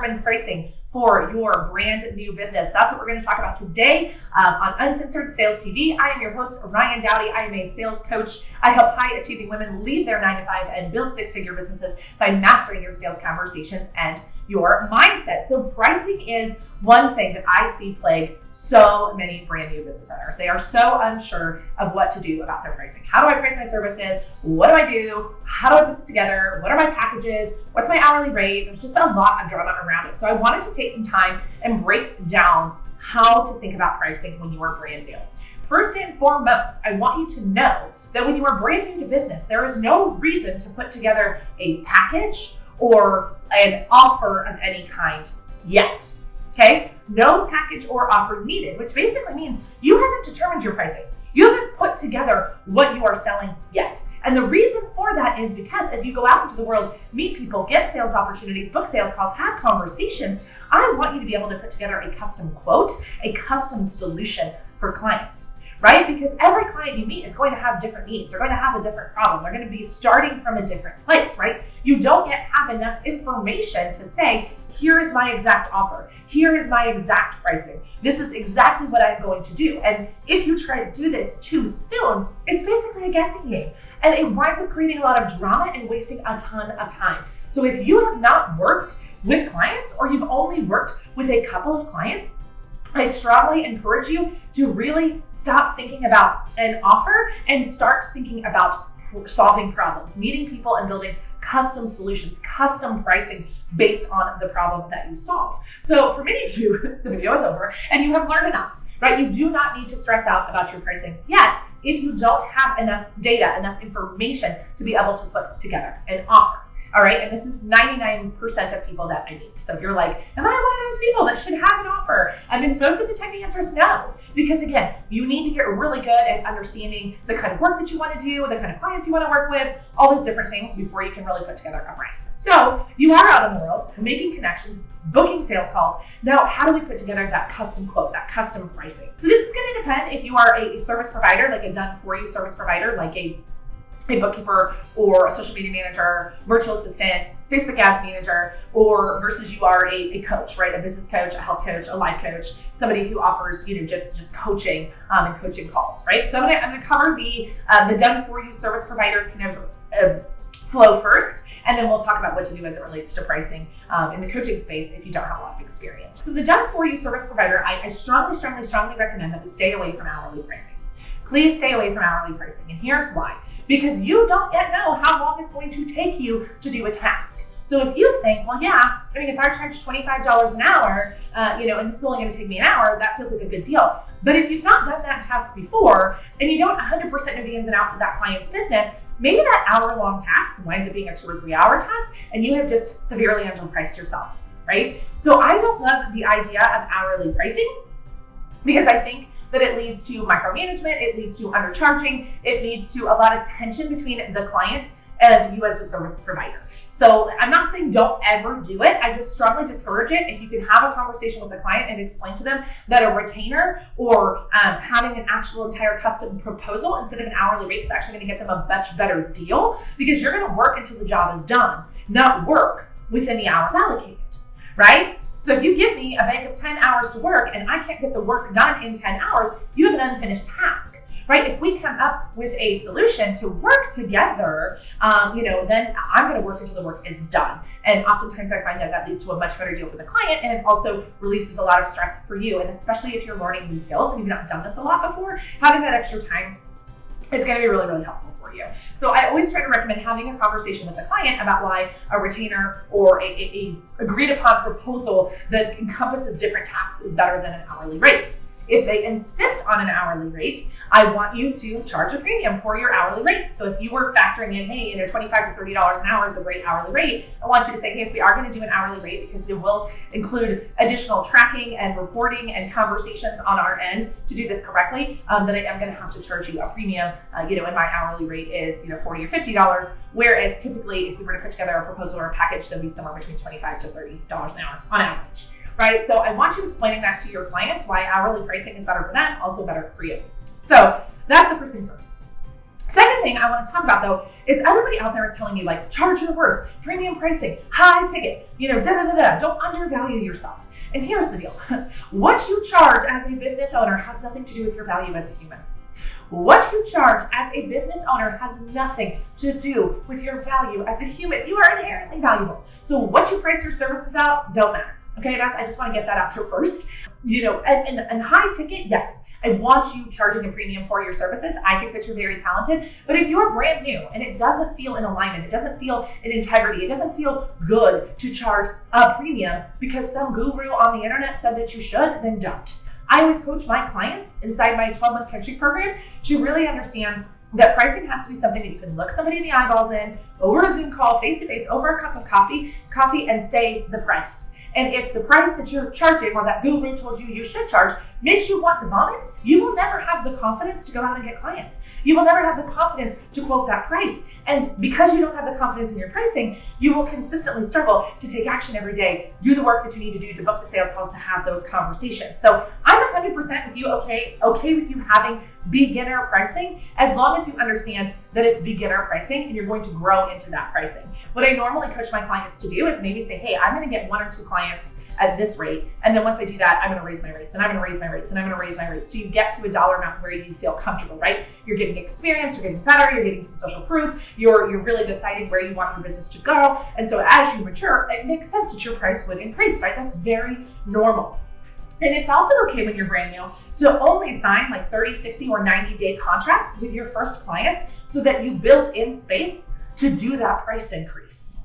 determine pricing for your brand new business? That's what we're going to talk about today on Uncensored Sales TV. I am your host, Ryan Dowdy. I am a sales coach. I help high-achieving women leave their 9-to-5 and build six-figure businesses by mastering your sales conversations and your mindset. So pricing is one thing that I see plague so many brand new business owners. They are so unsure of what to do about their pricing. How do I price my services? What do I do? How do I put this together? What are my packages? What's my hourly rate? There's just a lot of drama around it. So I wanted to take some time and break down how to think about pricing when you are brand new. First and foremost, I want you to know that when you are brand new to business, there is no reason to put together a package or an offer of any kind yet. Okay? No package or offer needed, which basically means you haven't determined your pricing. You haven't put together what you are selling yet. And the reason for that is because as you go out into the world, meet people, get sales opportunities, book sales calls, have conversations, I want you to be able to put together a custom quote, a custom solution for clients. Right? Because every client you meet is going to have different needs. They're going to have a different problem. They're going to be starting from a different place, right? You don't yet have enough information to say, here is my exact offer. Here is my exact pricing. This is exactly what I'm going to do. And if you try to do this too soon, it's basically a guessing game. And it winds up creating a lot of drama and wasting a ton of time. So if you have not worked with clients or you've only worked with a couple of clients, I strongly encourage you to really stop thinking about an offer and start thinking about solving problems, meeting people and building custom solutions, custom pricing based on the problem that you solve. So for many of you, the video is over and you have learned enough, right? You do not need to stress out about your pricing yet if you don't have enough data, enough information to be able to put together an offer. All right, and this is 99% of people that I meet. So if you're like, am I one of those people that should have an offer? I mean, most of the time the answer is no. Because again, you need to get really good at understanding the kind of work that you want to do, the kind of clients you want to work with, all those different things before you can really put together a price. So you are out in the world, making connections, booking sales calls. Now, how do we put together that custom quote, that custom pricing? So this is going to depend if you are a service provider, like a done-for-you service provider, like a bookkeeper or a social media manager, virtual assistant, Facebook ads manager, or versus you are a coach, right? A business coach, a health coach, a life coach, somebody who offers, just coaching and coaching calls, right? So I'm gonna cover the done for you service provider kind of flow first, and then we'll talk about what to do as it relates to pricing in the coaching space if you don't have a lot of experience. So the done for you service provider, I strongly recommend that we stay away from hourly pricing. Please stay away from hourly pricing, and here's why. Because you don't yet know how long it's going to take you to do a task. So if you think, well, yeah, I mean, if I charge $25 an hour, and this is only going to take me an hour, that feels like a good deal. But if you've not done that task before, and you don't 100% know the ins and outs of that client's business, maybe that hour-long task winds up being a 2 or 3 hour task, and you have just severely underpriced yourself, right? So I don't love the idea of hourly pricing, because I think that it leads to micromanagement, it leads to undercharging, it leads to a lot of tension between the client and you as the service provider. So I'm not saying don't ever do it. I just strongly discourage it. If you can have a conversation with the client and explain to them that a retainer or having an actual entire custom proposal instead of an hourly rate is actually going to get them a much better deal, because you're going to work until the job is done, not work within the hours allocated, right? So if you give me a bank of 10 hours to work and I can't get the work done in 10 hours, you have an unfinished task, right? If we come up with a solution to work together, then I'm going to work until the work is done. And oftentimes I find that leads to a much better deal for the client, and it also releases a lot of stress for you. And especially if you're learning new skills and you've not done this a lot before, having that extra time is going to be really, really helpful for you. So I always try to recommend having a conversation with the client about why a retainer or a agreed upon proposal that encompasses different tasks is better than an hourly rate. If they insist on an hourly rate, I want you to charge a premium for your hourly rate. So if you were factoring in, hey, $25 to $30 an hour is a great hourly rate, I want you to say, hey, if we are going to do an hourly rate, because it will include additional tracking and reporting and conversations on our end to do this correctly, then I am going to have to charge you a premium, and my hourly rate is $40 or $50, whereas typically if we were to put together a proposal or a package, that'd be somewhere between $25 to $30 an hour on average. Right? So I want you explaining that to your clients, why hourly pricing is better for them, also better for you. So that's the first things first. Second thing I want to talk about though is everybody out there is telling you like charge your worth, premium pricing, high ticket, don't undervalue yourself. And here's the deal. What you charge as a business owner has nothing to do with your value as a human. What you charge as a business owner has nothing to do with your value as a human. You are inherently valuable. So what you price your services out don't matter. Okay, I just want to get that out there first. And high ticket, yes, I want you charging a premium for your services. I think that you're very talented. But if you're brand new and it doesn't feel in alignment, it doesn't feel in integrity, it doesn't feel good to charge a premium because some guru on the internet said that you should, then don't. I always coach my clients inside my 12-month coaching program to really understand that pricing has to be something that you can look somebody in the eyeballs in, over a Zoom call, face-to-face, over a cup of coffee, and say the price. And if the price that you're charging or that guru told you should charge makes you want to vomit, you will never have the confidence to go out and get clients. You will never have the confidence to quote that price. And because you don't have the confidence in your pricing, you will consistently struggle to take action every day, do the work that you need to do to book the sales calls, to have those conversations. So I'm 100% with you, okay with you having beginner pricing, as long as you understand that it's beginner pricing and you're going to grow into that pricing. What I normally coach my clients to do is maybe say, hey, I'm going to get 1 or 2 clients at this rate. And then once I do that, I'm going to raise my rates and I'm going to raise my rates and I'm going to raise my rates. So you get to a dollar amount where you feel comfortable, right? You're getting experience, you're getting better, you're getting some social proof, you're really deciding where you want your business to go. And so as you mature, it makes sense that your price would increase, right? That's very normal. And it's also okay when you're brand new to only sign like 30, 60, or 90-day contracts with your first clients so that you build in space to do that price increase.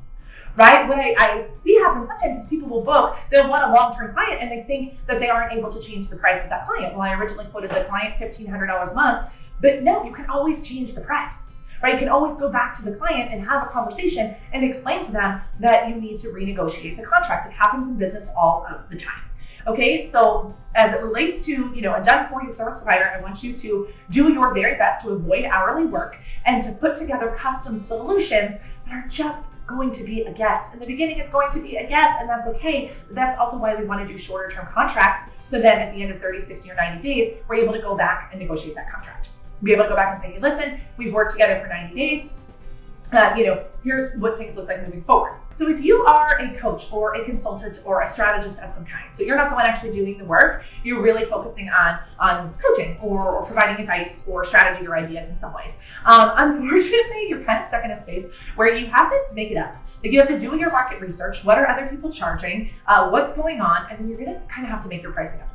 Right? What I see happen sometimes is people will book, they'll want a long-term client and they think that they aren't able to change the price of that client. Well, I originally quoted the client $1,500 a month, but no, you can always change the price, right? You can always go back to the client and have a conversation and explain to them that you need to renegotiate the contract. It happens in business all of the time. Okay, so as it relates to, a done-for-you service provider, I want you to do your very best to avoid hourly work and to put together custom solutions that are just going to be a guess. In the beginning, it's going to be a guess, and that's okay. But that's also why we want to do shorter-term contracts, so then at the end of 30, 60, or 90 days, we're able to go back and negotiate that contract. Be able to go back and say, hey, listen, we've worked together for 90 days. Here's what things look like moving forward. So if you are a coach or a consultant or a strategist of some kind, so you're not the one actually doing the work, you're really focusing on coaching or providing advice or strategy or ideas in some ways. Unfortunately, you're kind of stuck in a space where you have to make it up. Like you have to do your market research. What are other people charging? What's going on? And then you're going to kind of have to make your pricing up.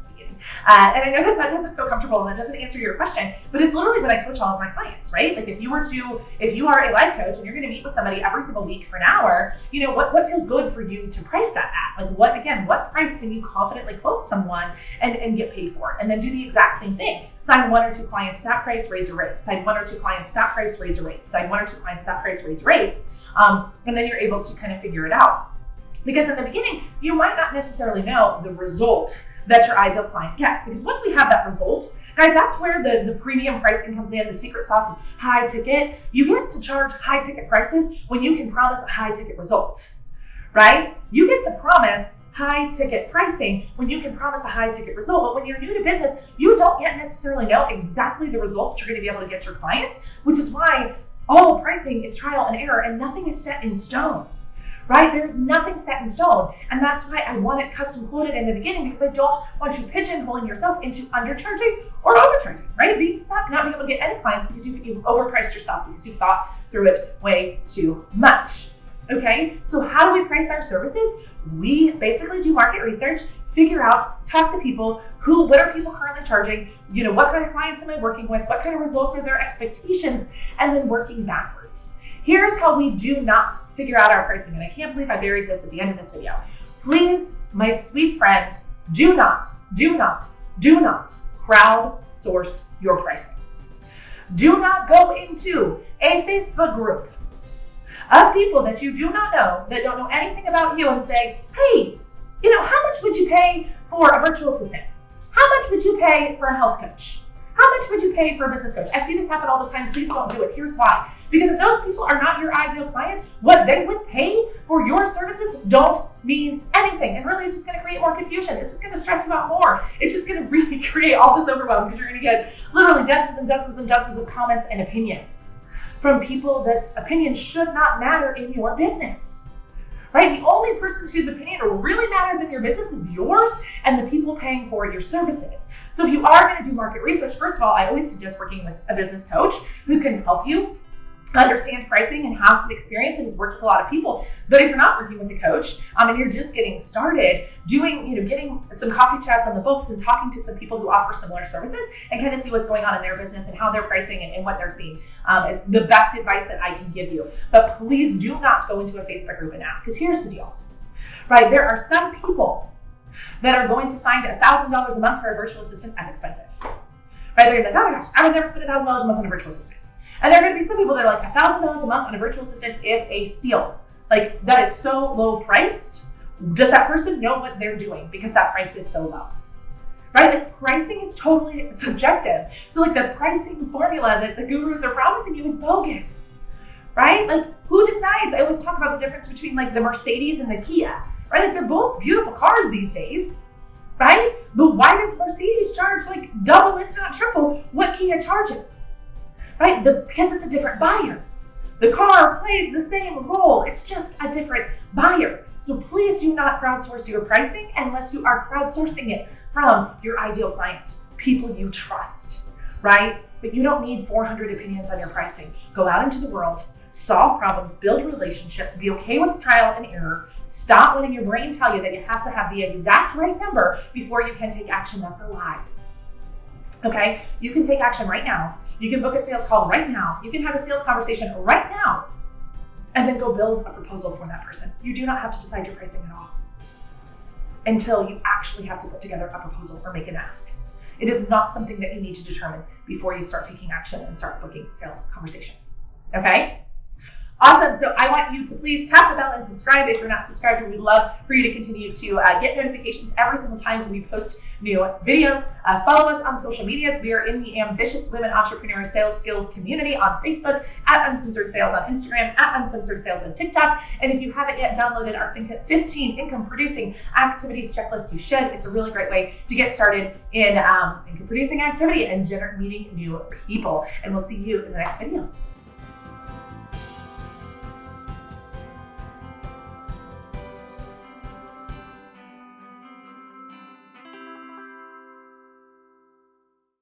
And I know that doesn't feel comfortable and that doesn't answer your question, but it's literally what I coach all of my clients, right? Like if you are a life coach and you're going to meet with somebody every single week for an hour, what feels good for you to price that at? Like what price can you confidently quote someone and get paid for? And then do the exact same thing. Sign 1 or 2 clients at that price, raise your rate. Sign 1 or 2 clients at that price, raise your rate. Sign 1 or 2 clients at that price, raise rates. And then you're able to kind of figure it out. Because in the beginning, you might not necessarily know the result that your ideal client gets. Because once we have that result, guys, that's where the premium pricing comes in, the secret sauce of high ticket. You get to charge high ticket prices when you can promise a high ticket result, right? You get to promise high ticket pricing when you can promise a high ticket result. But when you're new to business, you don't yet necessarily know exactly the result that you're going to be able to get your clients, which is why all pricing is trial and error and nothing is set in stone. Right? There's nothing set in stone. And that's why I want it custom quoted in the beginning, because I don't want you pigeonholing yourself into undercharging or overcharging, right? Being stuck, not being able to get any clients because you've overpriced yourself, because you thought through it way too much. Okay? So how do we price our services? We basically do market research, figure out, talk to people, what are people currently charging? What kind of clients am I working with? What kind of results are their expectations? And then working backwards. Here's how we do not figure out our pricing, and I can't believe I buried this at the end of this video. Please, my sweet friend, do not crowdsource your pricing. Do not go into a Facebook group of people that you do not know, that don't know anything about you, and say, hey, how much would you pay for a virtual assistant? How much would you pay for a health coach? How much would you pay for a business coach? I see this happen all the time. Please don't do it. Here's why. Because if those people are not your ideal client, what they would pay for your services don't mean anything. And really, it's just going to create more confusion. It's just going to stress you out more. It's just going to really create all this overwhelm, because you're going to get literally dozens and dozens and dozens of comments and opinions. from people that's opinion should not matter in your business, right? The only person whose opinion really matters in your business is yours and the people paying for your services. So if you are going to do market research, first of all, I always suggest working with a business coach who can help you understand pricing and has some experience and has worked with a lot of people. But if you're not working with a coach and you're just getting started, getting some coffee chats on the books and talking to some people who offer similar services and kind of see what's going on in their business and how they're pricing and what they're seeing is the best advice that I can give you. But please do not go into a Facebook group and ask, because here's the deal, right? There are some people that are going to find $1,000 a month for a virtual assistant as expensive, right? They're going to be like, oh my gosh, I would never spend $1,000 a month on a virtual assistant. And there are going to be some people that are like, $1,000 a month on a virtual assistant is a steal. Like, that is so low priced. Does that person know what they're doing? Because that price is so low, right? Like, pricing is totally subjective. So like the pricing formula that the gurus are promising you is bogus, right? Like, who decides? I always talk about the difference between like the Mercedes and the Kia, right? Like, they're both beautiful cars these days, right? But why does Mercedes charge like double, if not triple, what Kia charges? Right? Because it's a different buyer. The car plays the same role. It's just a different buyer. So please do not crowdsource your pricing unless you are crowdsourcing it from your ideal clients, people you trust, right? But you don't need 400 opinions on your pricing. Go out into the world, solve problems, build relationships, be okay with trial and error. Stop letting your brain tell you that you have to have the exact right number before you can take action. That's a lie. Okay, you can take action right now. You can book a sales call right now. You can have a sales conversation right now and then go build a proposal for that person. You do not have to decide your pricing at all until you actually have to put together a proposal or make an ask. It is not something that you need to determine before you start taking action and start booking sales conversations. Okay? Awesome. So I want you to please tap the bell and subscribe if you're not subscribed. We'd love for you to continue to get notifications every single time when we post new videos. Follow us on social medias. We are in the Ambitious Women Entrepreneur Sales Skills community on Facebook, at Uncensored Sales on Instagram, at Uncensored Sales on TikTok. And if you haven't yet downloaded our 15 income producing activities checklist, you should. It's a really great way to get started in income producing activity and meeting new people. And we'll see you in the next video.